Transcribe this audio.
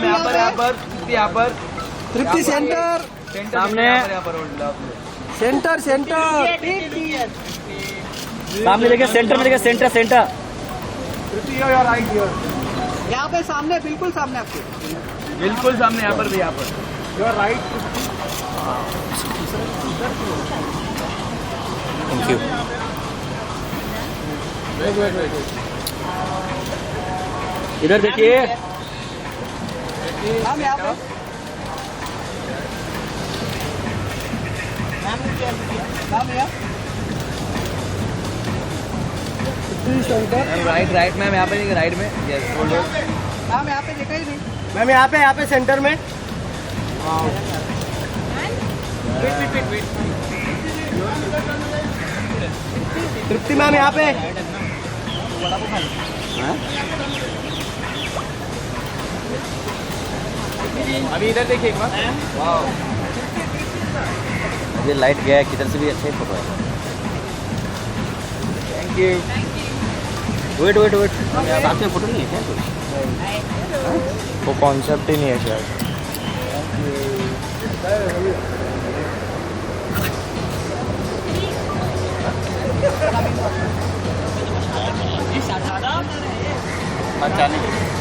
यहाँ पर तृप्ति सेंटर सामने सेंटर सेंटर सामने देखिए, सेंटर में देखिए, सेंटर सेंटर। यहाँ पे सामने, बिल्कुल सामने आपके, बिल्कुल सामने यहाँ पर भी, यहाँ per your right. Thank you. इधर देखिए, मैम यहाँ पे मैम यहाँ सेंटर राइट मैम, यहाँ पे नहीं, राइट में। यस, बोलो मैम यहाँ पे देखा ही नहीं मैम, यहाँ पे सेंटर में। तृप्ति मैम यहाँ पे अभी इधर देखिए एक बार। वाह, ये लाइट गया है, किधर से भी अच्छा ही फोटो है। Thank you. Wait wait wait, साथ में फोटो नहीं है क्या कोई? वो कॉन्सेप्ट ही नहीं है शायद। अच्छा नहीं।